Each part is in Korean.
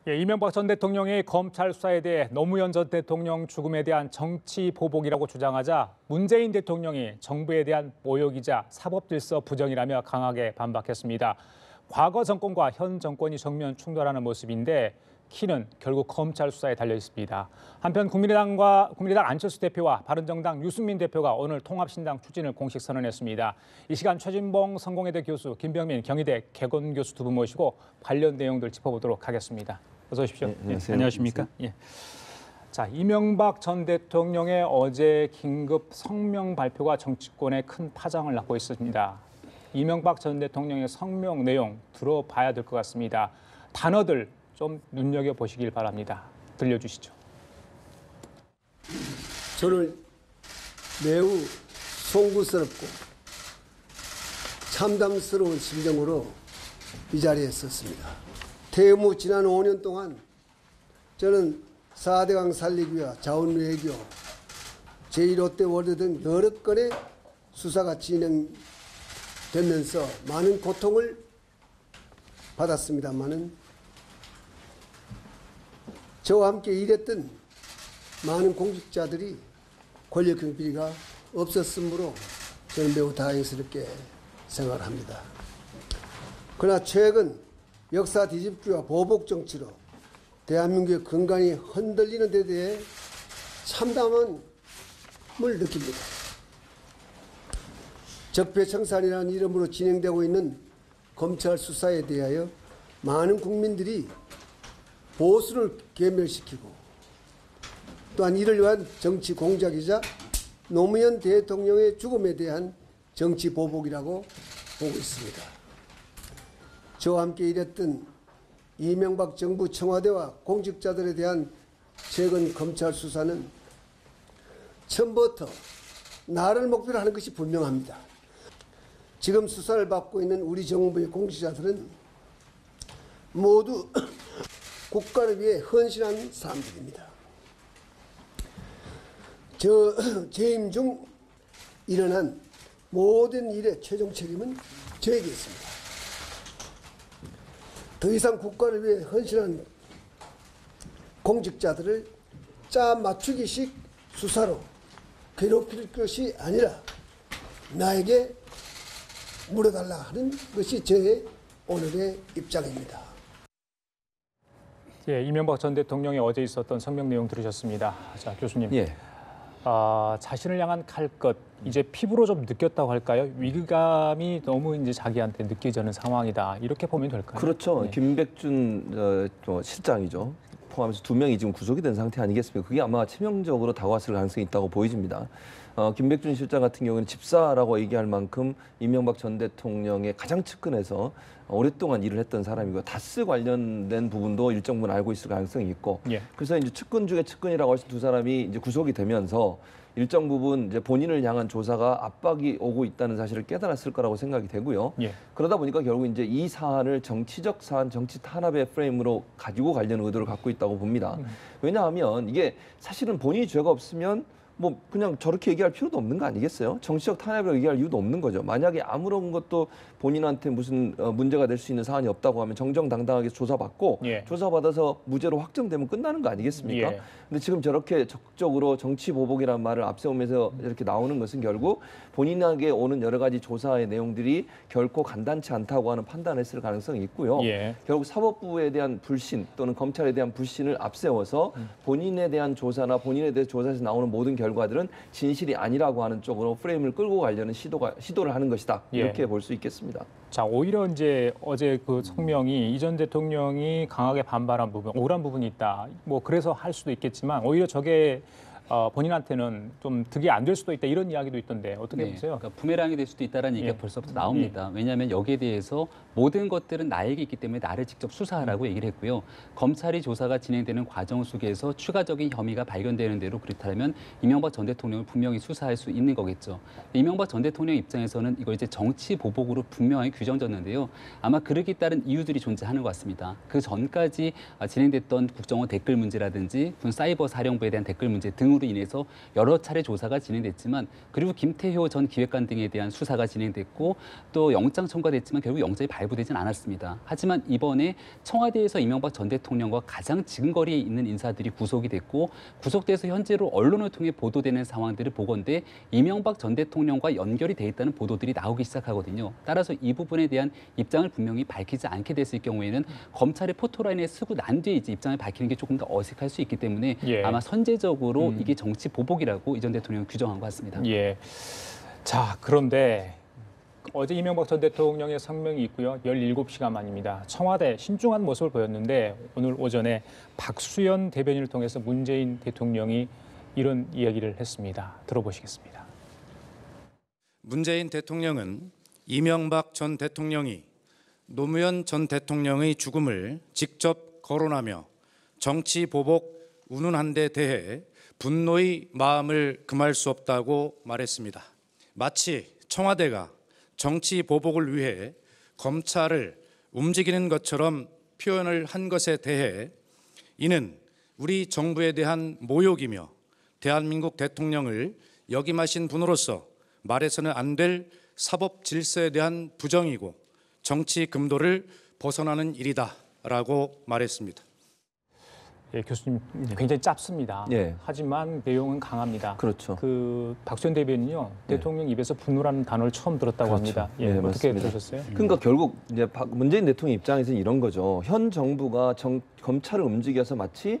예, 이명박 전 대통령의 검찰 수사에 대해 노무현 전 대통령 죽음에 대한 정치 보복이라고 주장하자 문재인 대통령이 정부에 대한 모욕이자 사법질서 부정이라며 강하게 반박했습니다. 과거 정권과 현 정권이 정면 충돌하는 모습인데 키는 결국 검찰 수사에 달려 있습니다. 한편 국민의당 안철수 대표와 바른정당 유승민 대표가 오늘 통합신당 추진을 공식 선언했습니다. 이 시간 최진봉 성공회대 교수, 김병민 경희대 개건 교수 두 분 모시고 관련 내용들 짚어보도록 하겠습니다. 어서 오십시오. 네, 안녕하세요. 안녕하십니까? 예. 자, 이명박 전 대통령의 어제 긴급 성명 발표가 정치권에 큰 파장을 낳고 있습니다. 이명박 전 대통령의 성명 내용 들어봐야 될 것 같습니다. 단어들 좀 눈여겨보시길 바랍니다. 들려주시죠. 저는 매우 송구스럽고 참담스러운 심정으로 이 자리에 섰습니다. 퇴임 후 지난 5년 동안 저는 4대강 살리기 위한 자원외교, 제1롯데 월드 등 여러 건의 수사가 진행되면서 많은 고통을 받았습니다마는 저와 함께 일했던 많은 공직자들이 권력형 비리가 없었으므로 저는 매우 다행스럽게 생각합니다. 그러나 최근 역사 뒤집기와 보복 정치로 대한민국의 건강이 흔들리는 데 대해 참담함을 느낍니다. 적폐청산이라는 이름으로 진행되고 있는 검찰 수사에 대하여 많은 국민들이 보수를 괴멸시키고 또한 이를 위한 정치 공작이자 노무현 대통령의 죽음에 대한 정치 보복이라고 보고 있습니다. 저와 함께 일했던 이명박 정부 청와대와 공직자들에 대한 최근 검찰 수사는 처음부터 나를 목표로 하는 것이 분명합니다. 지금 수사를 받고 있는 우리 정부의 공직자들은 모두 국가를 위해 헌신한 사람들입니다. 재임 중 일어난 모든 일의 최종 책임은 저에게 있습니다. 더 이상 국가를 위해 헌신한 공직자들을 짜 맞추기식 수사로 괴롭힐 것이 아니라 나에게 물어달라 하는 것이 저의 오늘의 입장입니다. 예, 이명박 전 대통령이 어제 있었던 성명 내용 들으셨습니다. 자, 교수님. 예. 자신을 향한 칼 것, 이제 피부로 좀 느꼈다고 할까요? 위기감이 너무 이제 자기한테 느껴지는 상황이다. 이렇게 보면 될까요? 그렇죠. 네. 김백준 실장이죠. 포함해서 2명이 지금 구속이 된 상태 아니겠습니까? 그게 아마 치명적으로 다가왔을 가능성이 있다고 보여집니다. 김백준 실장 같은 경우는 집사라고 얘기할 만큼 이명박 전 대통령의 가장 측근에서 오랫동안 일을 했던 사람이고 다스 관련된 부분도 일정 부분 알고 있을 가능성이 있고, 예. 그래서 이제 측근 중에 측근이라고 할 수 두 사람이 이제 구속이 되면서 일정 부분 이제 본인을 향한 조사가 압박이 오고 있다는 사실을 깨달았을 거라고 생각이 되고요. 예. 그러다 보니까 결국 이제 이 사안을 정치적 사안, 정치 탄압의 프레임으로 가지고 가려는 의도를 갖고 있다고 봅니다. 왜냐하면 이게 사실은 본인이 죄가 없으면 뭐 그냥 저렇게 얘기할 필요도 없는 거 아니겠어요? 정치적 탄압을 얘기할 이유도 없는 거죠. 만약에 아무런 것도 본인한테 무슨 문제가 될 수 있는 사안이 없다고 하면 정정당당하게 조사받고 예. 조사받아서 무죄로 확정되면 끝나는 거 아니겠습니까? 예. 근데 지금 저렇게 적극적으로 정치 보복이라는 말을 앞세우면서 이렇게 나오는 것은 결국 본인에게 오는 여러 가지 조사의 내용들이 결코 간단치 않다고 하는 판단을 했을 가능성이 있고요. 예. 결국 사법부에 대한 불신 또는 검찰에 대한 불신을 앞세워서 본인에 대한 조사나 본인에 대해 조사에서 나오는 모든 결과들은 진실이 아니라고 하는 쪽으로 프레임을 끌고 가려는 시도를 하는 것이다. 이렇게 예. 볼 수 있겠습니다. 자, 오히려 이제 어제 그 성명이 이 전 대통령이 강하게 반발한 부분, 억울한 부분이 있다. 뭐 그래서 할 수도 있겠지만 오히려 저게 본인한테는 좀 득이 안 될 수도 있다 이런 이야기도 있던데 어떻게 보세요? 그러니까 부메랑이 될 수도 있다는 얘기가 예. 벌써부터 나옵니다. 왜냐하면 여기에 대해서 모든 것들은 나에게 있기 때문에 나를 직접 수사하라고 얘기를 했고요. 검찰이 조사가 진행되는 과정 속에서 추가적인 혐의가 발견되는 대로 그렇다면 이명박 전 대통령을 분명히 수사할 수 있는 거겠죠. 이명박 전 대통령 입장에서는 이걸 이제 정치 보복으로 분명히 규정졌는데요. 아마 그러기 따른 이유들이 존재하는 것 같습니다. 그 전까지 진행됐던 국정원 댓글 문제라든지 군 사이버 사령부에 대한 댓글 문제 등 등으로 인해서 여러 차례 조사가 진행됐지만 그리고 김태효 전 기획관 등에 대한 수사가 진행됐고 또 영장 청구가 됐지만 결국 영장이 발부되진 않았습니다. 하지만 이번에 청와대에서 이명박 전 대통령과 가장 지근거리에 있는 인사들이 구속이 됐고 구속돼서 현재로 언론을 통해 보도되는 상황들을 보건대 이명박 전 대통령과 연결이 돼 있다는 보도들이 나오기 시작하거든요. 따라서 이 부분에 대한 입장을 분명히 밝히지 않게 됐을 경우에는 검찰의 포토라인에 쓰고 난 뒤에 이제 입장을 밝히는 게 조금 더 어색할 수 있기 때문에 예. 아마 선제적으로 이게 정치 보복이라고 이 전 대통령은 규정한 것 같습니다. 예. 자, 그런데 어제 이명박 전 대통령의 성명이 있고요. 17시간 만입니다. 청와대 신중한 모습을 보였는데 오늘 오전에 박수현 대변인을 통해서 문재인 대통령이 이런 이야기를 했습니다. 들어보시겠습니다. 문재인 대통령은 이명박 전 대통령이 노무현 전 대통령의 죽음을 직접 거론하며 정치 보복 운운한 데 대해 분노의 마음을 금할 수 없다고 말했습니다. 마치 청와대가 정치 보복을 위해 검찰을 움직이는 것처럼 표현을 한 것에 대해 이는 우리 정부에 대한 모욕이며 대한민국 대통령을 역임하신 분으로서 말해서는 안 될 사법 질서에 대한 부정이고 정치 금도를 벗어나는 일이다라고 말했습니다. 예, 교수님 굉장히 짧습니다. 예. 하지만 내용은 강합니다. 그렇죠. 그 박수현 대변인이요. 대통령 입에서 분노라는 단어를 처음 들었다고 그렇죠. 합니다. 예, 네, 어떻게 맞습니다. 들으셨어요? 그러니까 결국 이제 문재인 대통령 입장에서는 이런 거죠. 현 정부가 검찰을 움직여서 마치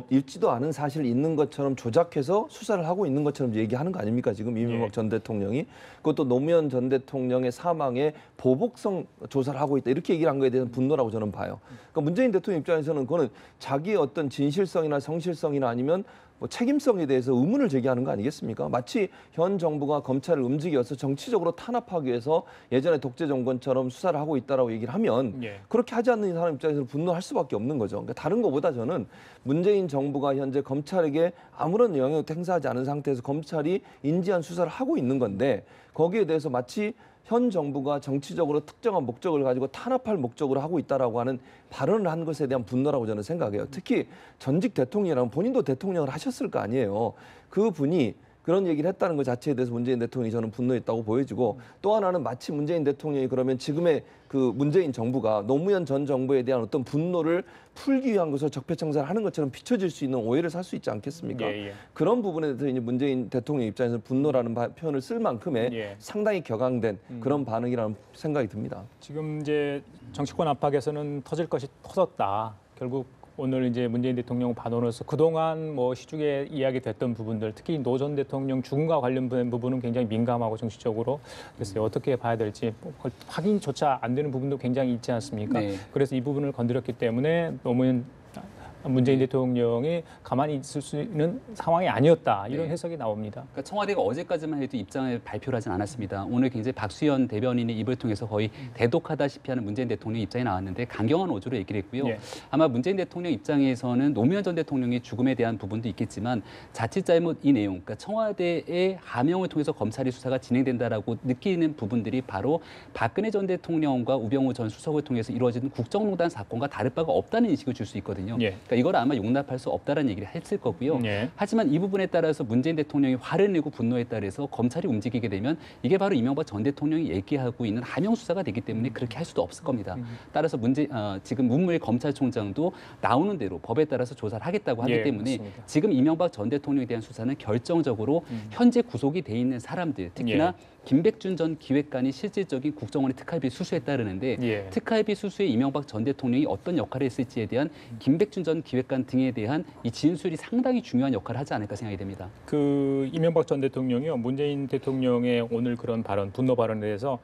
읽지도 않은 사실이 있는 것처럼 조작해서 수사를 하고 있는 것처럼 얘기하는 거 아닙니까? 지금 이명박 예. 전 대통령이. 그것도 노무현 전 대통령의 사망에 보복성 조사를 하고 있다. 이렇게 얘기를 한 거에 대해서 분노라고 저는 봐요. 그러니까 문재인 대통령 입장에서는 그거는 자기의 어떤 진실성이나 성실성이나 아니면 뭐 책임성에 대해서 의문을 제기하는 거 아니겠습니까? 마치 현 정부가 검찰을 움직여서 정치적으로 탄압하기 위해서 예전에 독재 정권처럼 수사를 하고 있다라고 얘기를 하면 예. 그렇게 하지 않는 사람 입장에서는 분노할 수밖에 없는 거죠. 그러니까 다른 것보다 저는 문재인 정부가 현재 검찰에게 아무런 영향도 행사하지 않은 상태에서 검찰이 인지한 수사를 하고 있는 건데 거기에 대해서 마치 현 정부가 정치적으로 특정한 목적을 가지고 탄압할 목적으로 하고 있다라고 하는 발언을 한 것에 대한 분노라고 저는 생각해요. 특히 전직 대통령이라면 본인도 대통령을 하셨을 거 아니에요. 그 분이 그런 얘기를 했다는 것 자체에 대해서 문재인 대통령이 저는 분노했다고 보여지고 또 하나는 마치 문재인 대통령이 그러면 지금의 그 문재인 정부가 노무현 전 정부에 대한 어떤 분노를 풀기 위한 것을 적폐청산을 하는 것처럼 비춰질 수 있는 오해를 살 수 있지 않겠습니까? 예. 그런 부분에 대해서 이제 문재인 대통령 입장에서 분노라는 표현을 쓸 만큼의 예. 상당히 격앙된 그런 반응이라는 생각이 듭니다. 지금 이제 정치권 압박에서는 터질 것이 터졌다. 결국 오늘 이제 문재인 대통령 반론으로서 그동안 뭐 시중에 이야기됐던 부분들, 특히 노 전 대통령 죽음과 관련된 부분은 굉장히 민감하고 정치적으로 그래서 어떻게 봐야 될지 확인조차 안 되는 부분도 굉장히 있지 않습니까? 네. 그래서 이 부분을 건드렸기 때문에 문재인 대통령이 가만히 있을 수 있는 상황이 아니었다. 이런 네. 해석이 나옵니다. 그러니까 청와대가 어제까지만 해도 입장을 발표를 하진 않았습니다. 오늘 굉장히 박수현 대변인의 입을 통해서 거의 대독하다시피 하는 문재인 대통령 입장이 나왔는데 강경한 어조로 얘기를 했고요. 예. 아마 문재인 대통령 입장에서는 노무현 전 대통령의 죽음에 대한 부분도 있겠지만 자칫 잘못 이 내용, 그러니까 청와대의 하명을 통해서 검찰의 수사가 진행된다라고 느끼는 부분들이 바로 박근혜 전 대통령과 우병우 전 수석을 통해서 이루어진 국정농단 사건과 다를 바가 없다는 인식을 줄 수 있거든요. 예. 그러니까 이걸 아마 용납할 수 없다는 얘기를 했을 거고요. 예. 하지만 이 부분에 따라서 문재인 대통령이 화를 내고 분노에 따라서 검찰이 움직이게 되면 이게 바로 이명박 전 대통령이 얘기하고 있는 하명 수사가 되기 때문에 그렇게 할 수도 없을 겁니다. 따라서 지금 문무일 검찰총장도 나오는 대로 법에 따라서 조사를 하겠다고 하기 예, 때문에 맞습니다. 지금 이명박 전 대통령에 대한 수사는 결정적으로 현재 구속이 돼 있는 사람들, 특히나 김백준 전 기획관이 실질적인 국정원의 특활비 수수에 따르는데 예. 특활비 수수에 이명박 전 대통령이 어떤 역할을 했을지에 대한 김백준 전 기획관 등에 대한 이 진술이 상당히 중요한 역할을 하지 않을까 생각이 됩니다. 그 이명박 전 대통령이요. 문재인 대통령의 오늘 그런 발언, 분노 발언에 대해서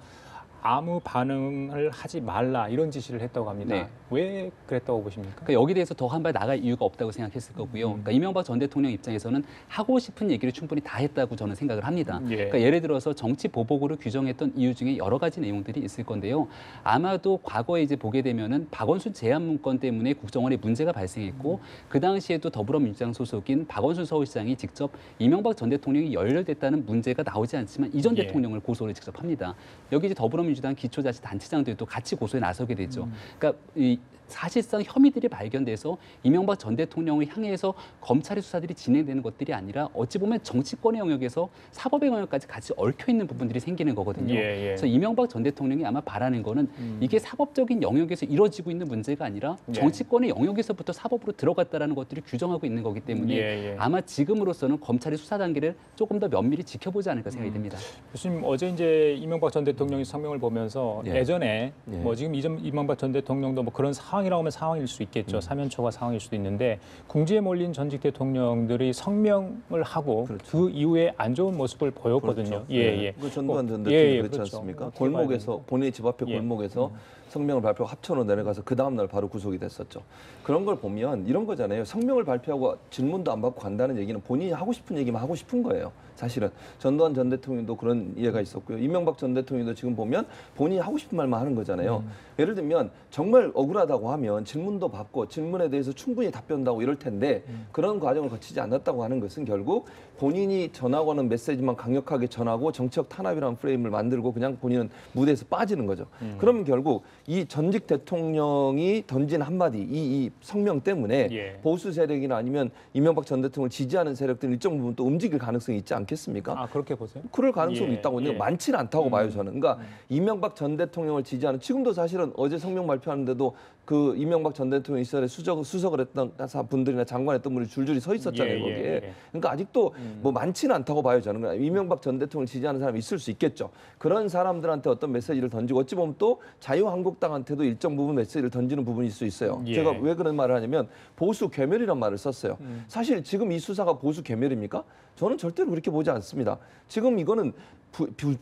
아무 반응을 하지 말라 이런 지시를 했다고 합니다. 네. 왜 그랬다고 보십니까? 그러니까 여기 대해서 더 한 발 나갈 이유가 없다고 생각했을 거고요. 그러니까 이명박 전 대통령 입장에서는 하고 싶은 얘기를 충분히 다 했다고 저는 생각을 합니다. 예. 그러니까 예를 들어서 정치 보복으로 규정했던 이유 중에 여러 가지 내용들이 있을 건데요. 아마도 과거에 이제 보게 되면은 박원순 제안 문건 때문에 국정원에 문제가 발생했고 그 당시에도 더불어민주당 소속인 박원순 서울시장이 직접 이명박 전 대통령이 연루됐다는 문제가 나오지 않지만 이 전 예. 대통령을 고소를 직접 합니다. 여기 이제 더불어민주당 기초자치단체장들도 같이 고소에 나서게 되죠. 그러니까 이 사실상 혐의들이 발견돼서 이명박 전 대통령을 향해서 검찰의 수사들이 진행되는 것들이 아니라 어찌 보면 정치권의 영역에서 사법의 영역까지 같이 얽혀 있는 부분들이 생기는 거거든요. 그래서 이명박 전 대통령이 아마 바라는 거는 이게 사법적인 영역에서 이루어지고 있는 문제가 아니라 정치권의 영역에서부터 사법으로 들어갔다라는 것들을 규정하고 있는 거기 때문에 아마 지금으로서는 검찰의 수사 단계를 조금 더 면밀히 지켜보지 않을까 생각이 듭니다. 교수님, 어제 이제 이명박 전 대통령이 성명을 보면서 예전에 뭐 지금 이명박 전 대통령도 뭐 그런 상황이라고 하면 상황일 수 있겠죠. 사면초가 상황일 수도 있는데 궁지에 몰린 전직 대통령들이 성명을 하고 그 이후에 안 좋은 모습을 보였거든요. 그 전두환 전 대통령 그렇지 그렇죠. 않습니까? 골목에서 본인의 집 앞에 골목에서 성명을 발표하고 합천으로 내려가서 그 다음 날 바로 구속이 됐었죠. 그런 걸 보면 이런 거잖아요. 성명을 발표하고 질문도 안 받고 간다는 얘기는 본인이 하고 싶은 얘기만 하고 싶은 거예요. 사실은 전두환 전 대통령도 그런 이해가 있었고요. 이명박 전 대통령도 지금 보면 본인이 하고 싶은 말만 하는 거잖아요. 예를 들면 정말 억울하다고 하면 질문도 받고 질문에 대해서 충분히 답변도 하고 이럴 텐데 그런 과정을 거치지 않았다고 하는 것은 결국 본인이 전하고 하는 메시지만 강력하게 전하고 정치적 탄압이라는 프레임을 만들고 그냥 본인은 무대에서 빠지는 거죠. 그러면 결국 이 전직 대통령이 던진 한마디 이 성명 때문에 보수 세력이나 아니면 이명박 전 대통령을 지지하는 세력들은 일정 부분 또 움직일 가능성이 있지 않겠습니까? 아, 그렇게 보세요? 그럴 가능성이 있다고. 근데 많지는 않다고 봐요, 저는. 그러니까 이명박 전 대통령을 지지하는 지금도 사실은 어제 성명 발표하는데도 그 이명박 전 대통령 시절에 수석을 했던 분들이나 장관했던 분이 줄줄이 서 있었잖아요, 거기에. 그러니까 아직도 뭐 많지는 않다고 봐요, 저는. 이명박 전 대통령을 지지하는 사람이 있을 수 있겠죠. 그런 사람들한테 어떤 메시지를 던지고 어찌 보면 또 자유한국당한테도 일정 부분 메시지를 던지는 부분일 수 있어요. 제가 왜 그런 말을 하냐면 보수 괴멸이란 말을 썼어요. 사실 지금 이 수사가 보수 괴멸입니까? 저는 절대로 그렇게 보지 않습니다. 지금 이거는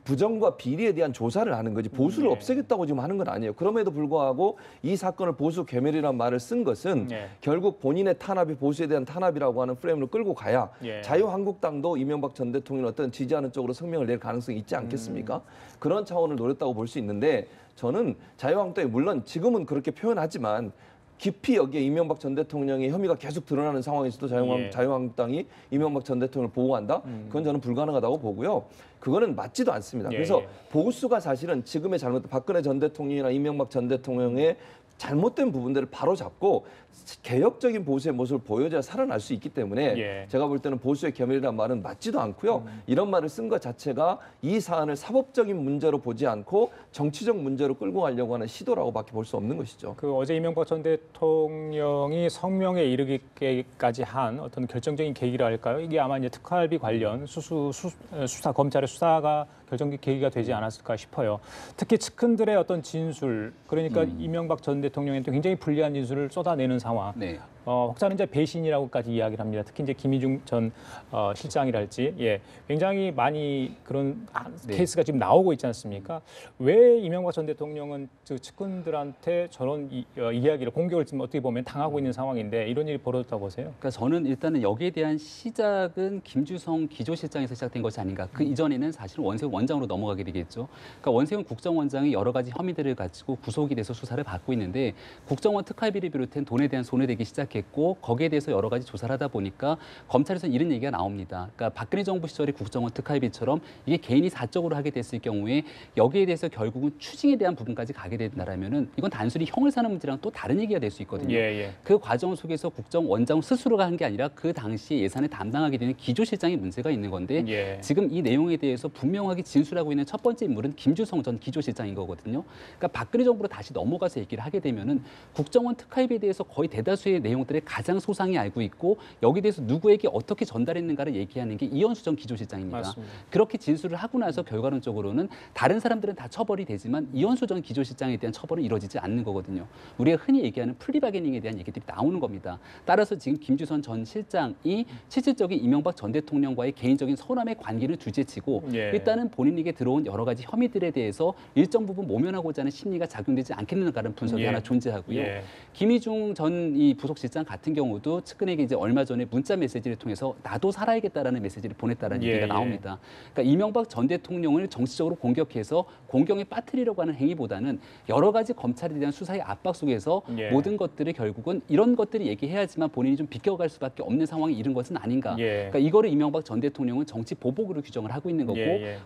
부정과 비리에 대한 조사를 하는 거지 보수를 없애겠다고 지금 하는 건 아니에요. 그럼에도 불구하고 이 사건을 보수 괴멸이라는 말을 쓴 것은 결국 본인의 탄압이 보수에 대한 탄압이라고 하는 프레임으로 끌고 가야 자유한국당도 이명박 전 대통령을 어떤 지지하는 쪽으로 성명을 낼 가능성이 있지 않겠습니까? 그런 차원을 노렸다고 볼 수 있는데 저는 자유한국당이 물론 지금은 그렇게 표현하지만 깊이 여기에 이명박 전 대통령의 혐의가 계속 드러나는 상황에서도 자유한국당이 이명박 전 대통령을 보호한다? 그건 저는 불가능하다고 보고요. 그거는 맞지도 않습니다. 그래서 보수가 사실은 지금의 박근혜 전 대통령이나 이명박 전 대통령의 잘못된 부분들을 바로잡고 개혁적인 보수의 모습을 보여줘야 살아날 수 있기 때문에 제가 볼 때는 보수의 괴멸이라는 말은 맞지도 않고요. 이런 말을 쓴 것 자체가 이 사안을 사법적인 문제로 보지 않고 정치적 문제로 끌고 가려고 하는 시도라고밖에 볼 수 없는 것이죠. 그 어제 이명박 전 대통령이 성명에 이르기까지 한 어떤 결정적인 계기라 할까요? 이게 아마 이제 특활비 관련 수사 검찰의 수사가 결정적 계기가 되지 않았을까 싶어요. 특히 측근들의 어떤 진술, 그러니까 이명박 전 대통령한테 굉장히 불리한 진술을 쏟아내는 상황. 혹자는 이제 배신이라고까지 이야기를 합니다. 특히 이제 김희중 전 실장이랄지, 굉장히 많이 그런 케이스가 지금 나오고 있지 않습니까? 왜 이명박 전 대통령은 그 측근들한테 저런 이야기를 공격을 지금 어떻게 보면 당하고 있는 상황인데 이런 일이 벌어졌다고 보세요? 그러니까 저는 일단은 여기에 대한 시작은 김주성 기조실장에서 시작된 것이 아닌가. 그 이전에는 사실은 원세훈 원장으로 넘어가게 되겠죠. 그러니까 원세훈 국정원장이 여러 가지 혐의들을 가지고 구속이 돼서 수사를 받고 있는데 국정원 특활비를 비롯한 돈에 대한 손해되기 시작했고 거기에 대해서 여러 가지 조사를 하다 보니까 검찰에서는 이런 얘기가 나옵니다. 그러니까 박근혜 정부 시절의 국정원 특활비처럼 이게 개인이 사적으로 하게 됐을 경우에 여기에 대해서 결국은 추징에 대한 부분까지 가게 된다라면은 이건 단순히 형을 사는 문제랑 또 다른 얘기가 될 수 있거든요. 그 과정 속에서 국정원장 스스로가 한 게 아니라 그 당시에 예산을 담당하게 되는 기조실장의 문제가 있는 건데 지금 이 내용에 대해서 분명하게 진술하고 있는 첫 번째 인물은 김주성 전 기조실장인 거거든요. 그러니까 박근혜 정부로 다시 넘어가서 얘기를 하게 되면은 국정원 특활비에 대해서 거의 대다수의 내용들을 가장 소상히 알고 있고 여기에 대해서 누구에게 어떻게 전달했는가를 얘기하는 게 이현수 전 기조실장입니다. 맞습니다. 그렇게 진술을 하고 나서 결과론적으로는 다른 사람들은 다 처벌이 되지만 이현수 전 기조실장에 대한 처벌은 이루어지지 않는 거거든요. 우리가 흔히 얘기하는 플리바게닝에 대한 얘기들이 나오는 겁니다. 따라서 지금 김주선 전 실장이 실질적인 이명박 전 대통령과의 개인적인 서운함의 관계를 둘째치고 일단은 본인에게 들어온 여러 가지 혐의들에 대해서 일정 부분 모면하고자 하는 심리가 작용되지 않겠는가라는 분석이 하나 존재하고요. 김희중 전 이 부속실장 실장 같은 경우도 측근에게 이제 얼마 전에 문자 메시지를 통해서 나도 살아야겠다라는 메시지를 보냈다는 얘기가 나옵니다. 그러니까 이명박 전 대통령을 정치적으로 공격해서 공경에 빠뜨리려고 하는 행위보다는 여러 가지 검찰에 대한 수사의 압박 속에서 모든 것들을 결국은 이런 것들을 얘기해야지만 본인이 좀 비껴갈 수밖에 없는 상황에 이른 것은 아닌가. 그러니까 이거를 이명박 전 대통령은 정치 보복으로 규정을 하고 있는 거고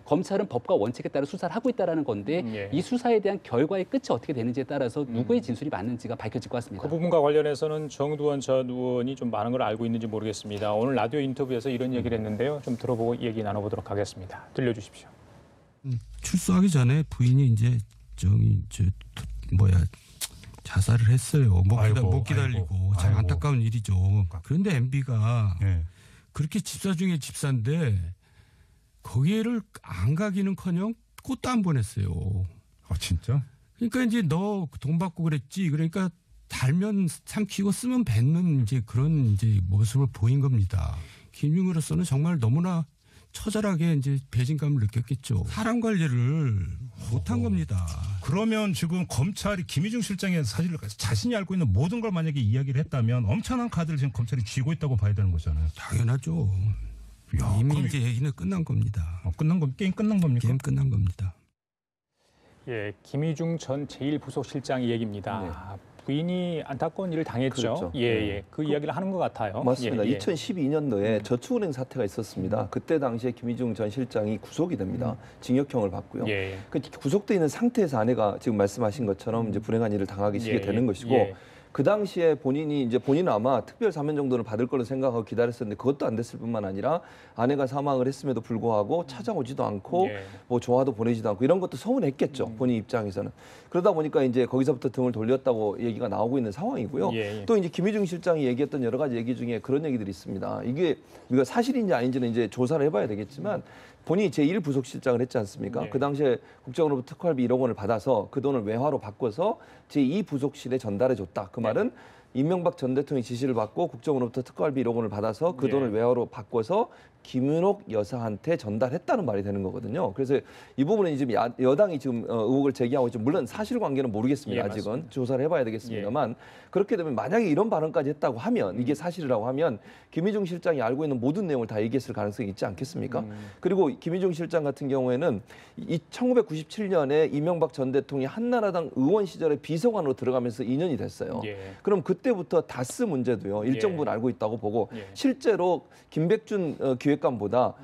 검찰은 법과 원칙에 따라 수사를 하고 있다는 건데 이 수사에 대한 결과의 끝이 어떻게 되는지에 따라서 누구의 진술이 맞는지가 밝혀질 것 같습니다. 그 부분과 관련해서는 정두원 전 의원이 좀 많은 걸 알고 있는지 모르겠습니다. 오늘 라디오 인터뷰에서 이런 얘기를 했는데요. 좀 들어보고 얘기 나눠보도록 하겠습니다. 들려주십시오. 출소하기 전에 부인이 이제 자살을 했어요. 못 기다리고 참 안타까운 일이죠. 그런데 MB가 그렇게 집사 중에 집사인데 거기를 안 가기는커녕 꽃도 안 보냈어요. 아 진짜? 그러니까 이제 너 돈 받고 그랬지. 그러니까 달면 삼키고 쓰면 뱉는 이제 그런 이제 모습을 보인 겁니다. 김용으로서는 정말 너무나 처절하게 이제 배신감을 느꼈겠죠. 사람 관리를 못한 겁니다. 그러면 지금 검찰이 김희중 실장의 사실을 자신이 알고 있는 모든 걸 만약에 이야기를 했다면 엄청난 카드를 지금 검찰이 쥐고 있다고 봐야 되는 거잖아요. 당연하죠. 이미 이제 얘기는 끝난 겁니다. 게임 끝난 겁니까? 게임 끝난 겁니다. 예, 김희중 전 제1부속실장의 얘기입니다. 부인이 안타까운 일을 당했죠. 그렇죠. 그 이야기를 하는 것 같아요. 맞습니다. 2012년도에 저축은행 사태가 있었습니다. 그때 당시에 김희중 전 실장이 구속이 됩니다. 징역형을 받고요. 그 구속돼 있는 상태에서 아내가 지금 말씀하신 것처럼 이제 불행한 일을 당하게 되는 것이고 그 당시에 본인은 아마 특별 사면 정도는 받을 걸로 생각하고 기다렸었는데 그것도 안 됐을 뿐만 아니라 아내가 사망을 했음에도 불구하고 찾아오지도 않고 뭐 조화도 보내지도 않고 이런 것도 서운했겠죠. 본인 입장에서는. 그러다 보니까 이제 거기서부터 등을 돌렸다고 얘기가 나오고 있는 상황이고요. 또 이제 김희중 실장이 얘기했던 여러 가지 얘기 중에 그런 얘기들이 있습니다. 이게 사실인지 아닌지는 이제 조사를 해봐야 되겠지만 본인이 제1부속실장을 했지 않습니까? 그 당시에 국정원으로부터 특활비 1억 원을 받아서 그 돈을 외화로 바꿔서 제2부속실에 전달해줬다. 그 말은 이명박 전 대통령이 지시를 받고 국정원으로부터 특활비 1억 원을 받아서 그 돈을 외화로 바꿔서 김윤옥 여사한테 전달했다는 말이 되는 거거든요. 그래서 이 부분은 지금 여당이 지금 의혹을 제기하고 있죠. 물론 사실관계는 모르겠습니다. 아직은 맞습니다. 조사를 해봐야 되겠습니다만 그렇게 되면 만약에 이런 발언까지 했다고 하면 이게 사실이라고 하면 김희중 실장이 알고 있는 모든 내용을 다 얘기했을 가능성이 있지 않겠습니까? 그리고 김희중 실장 같은 경우에는 1997년에 이명박 전 대통령이 한나라당 의원 시절에 비서관으로 들어가면서 2년이 됐어요. 그럼 그때부터 다스 문제도요. 일정 부분 알고 있다고 보고 실제로 김백준 기획관보다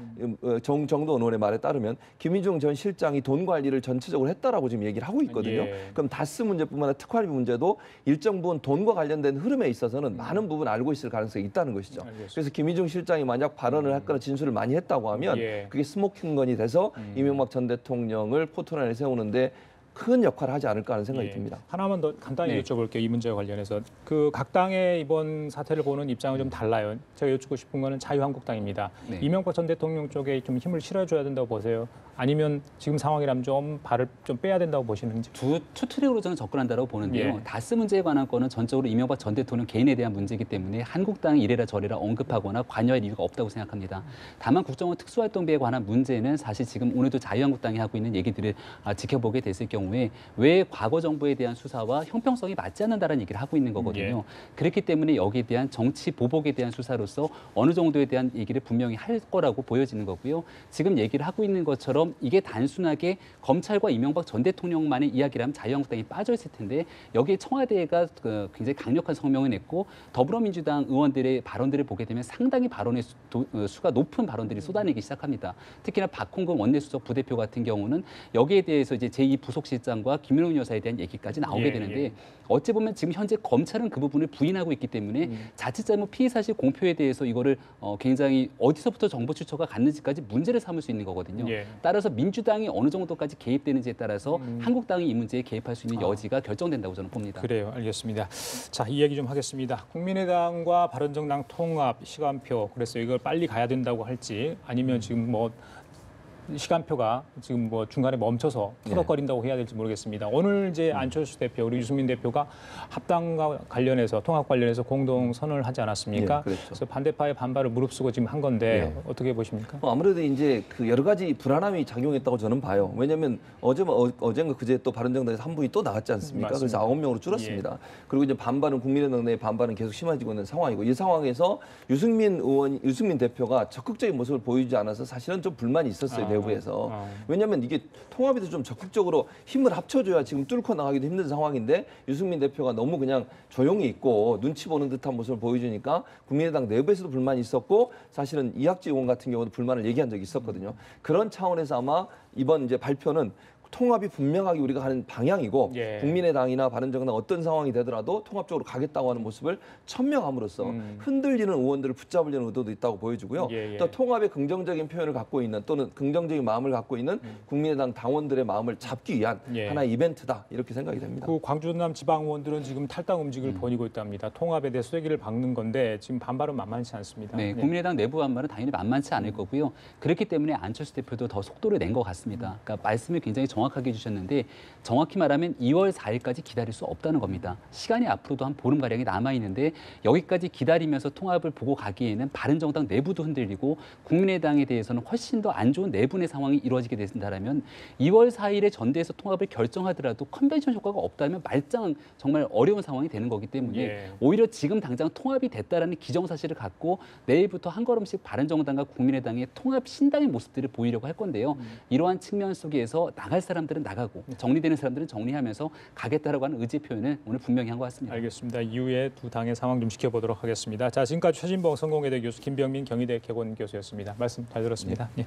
정도원 의원의 말에 따르면 김희중 전 실장이 돈 관리를 전체적으로 했다라고 지금 얘기를 하고 있거든요. 그럼 다스 문제뿐만 아니라 특활비 문제도 일정 부분 돈과 관련된 흐름에 있어서는 많은 부분 알고 있을 가능성이 있다는 것이죠. 알겠습니다. 그래서 김희중 실장이 만약 발언을 했거나 진술을 많이 했다고 하면 그게 스모킹건이 돼서 이명박 전 대통령을 포토라인에 세우는데 큰 역할을 하지 않을까 하는 생각이 듭니다. 하나만 더 간단히 여쭤볼게요. 이 문제와 관련해서. 그 각 당의 이번 사태를 보는 입장은 좀 달라요. 제가 여쭙고 싶은 거는 자유한국당입니다. 이명박 전 대통령 쪽에 좀 힘을 실어줘야 된다고 보세요? 아니면 지금 상황이라면 좀 발을 좀 빼야 된다고 보시는지? 투 트랙으로 저는 접근한다고 보는데요. 다스 문제에 관한 거는 전적으로 이명박 전 대통령 개인에 대한 문제이기 때문에 한국당이 이래라 저래라 언급하거나 관여할 이유가 없다고 생각합니다. 다만 국정원 특수활동비에 관한 문제는 사실 지금 오늘도 자유한국당이 하고 있는 얘기들을 지켜보게 됐을 경우에 왜 과거 정부에 대한 수사와 형평성이 맞지 않는다는 얘기를 하고 있는 거거든요. 그렇기 때문에 여기에 대한 정치 보복에 대한 수사로서 어느 정도에 대한 얘기를 분명히 할 거라고 보여지는 거고요. 지금 얘기를 하고 있는 것처럼 이게 단순하게 검찰과 이명박 전 대통령만의 이야기라면 자유한국당이 빠져 있을 텐데 여기에 청와대가 굉장히 강력한 성명을 냈고 더불어민주당 의원들의 발언들을 보게 되면 상당히 발언의 수가 높은 발언들이 쏟아내기 시작합니다. 특히나 박홍근 원내수석 부대표 같은 경우는 여기에 대해서 이제 제2부속실장과 김윤옥 여사에 대한 얘기까지 나오게 되는데 어찌 보면 지금 현재 검찰은 그 부분을 부인하고 있기 때문에 자칫 잘못 피의 사실 공표에 대해서 이거를 굉장히 어디서부터 정보 출처가 갔는지까지 문제를 삼을 수 있는 거거든요. 따라서 민주당이 어느 정도까지 개입되는지에 따라서 한국당이 이 문제에 개입할 수 있는 여지가 결정된다고 저는 봅니다. 그래요. 알겠습니다. 자, 이 얘기 좀 하겠습니다. 국민의당과 바른정당 통합 시간표, 그래서 이걸 빨리 가야 된다고 할지 아니면 지금 뭐 시간표가 지금 뭐 중간에 멈춰서 터덕거린다고 해야 될지 모르겠습니다. 오늘 이제 안철수 대표, 우리 유승민 대표가 합당과 관련해서 통합 관련해서 공동 선언을 하지 않았습니까? 그렇죠. 그래서 반대파의 반발을 무릅쓰고 지금 한 건데 어떻게 보십니까? 아무래도 이제 그 여러 가지 불안함이 작용했다고 저는 봐요. 왜냐하면 어젠가 그제 또 바른정당에서 한 분이 또 나왔지 않습니까? 맞습니다. 그래서 9명으로 줄었습니다. 그리고 이제 반발은 국민의당 내 반발은 계속 심해지고 있는 상황이고 이 상황에서 유승민 대표가 적극적인 모습을 보이지 않아서 사실은 좀 불만이 있었어요. 내부에서. 왜냐하면 이게 통합에도 좀 적극적으로 힘을 합쳐줘야 지금 뚫고 나가기도 힘든 상황인데 유승민 대표가 너무 그냥 조용히 있고 눈치 보는 듯한 모습을 보여주니까 국민의당 내부에서도 불만이 있었고 사실은 이학재 의원 같은 경우도 불만을 얘기한 적이 있었거든요. 그런 차원에서 아마 이번 이제 발표는 통합이 분명하게 우리가 가는 방향이고 국민의당이나 바른정당 어떤 상황이 되더라도 통합적으로 가겠다고 하는 모습을 천명함으로써 흔들리는 의원들을 붙잡으려는 의도도 있다고 보여주고요. 또 통합의 긍정적인 표현을 갖고 있는 또는 긍정적인 마음을 갖고 있는 국민의당 당원들의 마음을 잡기 위한 하나의 이벤트다 이렇게 생각이 됩니다. 그 광주 전남 지방 의원들은 지금 탈당 움직임을 벌이고 있답니다. 통합에 대해 쐐기를 박는 건데 지금 반발은 만만치 않습니다. 네, 국민의당 내부 반발은 당연히 만만치 않을 거고요. 그렇기 때문에 안철수 대표도 더 속도를 낸 것 같습니다. 그러니까 말씀을 굉장히 정확하게 해주셨는데 정확히 말하면 2월 4일까지 기다릴 수 없다는 겁니다. 시간이 앞으로도 한 보름가량이 남아있는데 여기까지 기다리면서 통합을 보고 가기에는 바른정당 내부도 흔들리고 국민의당에 대해서는 훨씬 더 안 좋은 내분의 상황이 이루어지게 된다면 2월 4일에 전대에서 통합을 결정하더라도 컨벤션 효과가 없다면 말짱 정말 어려운 상황이 되는 거기 때문에 오히려 지금 당장 통합이 됐다라는 기정사실을 갖고 내일부터 한 걸음씩 바른정당과 국민의당의 통합 신당의 모습들을 보이려고 할 건데요. 이러한 측면 속에서 나갈 사람들은 나가고 정리되는 사람들은 정리하면서 가겠다라고 하는 의지 표현을 오늘 분명히 한 것 같습니다. 알겠습니다. 이후에 두 당의 상황 좀 지켜보도록 하겠습니다. 자, 지금까지 최진봉 성공회대 교수, 김병민 경희대 개건 교수였습니다. 말씀 잘 들었습니다. 예.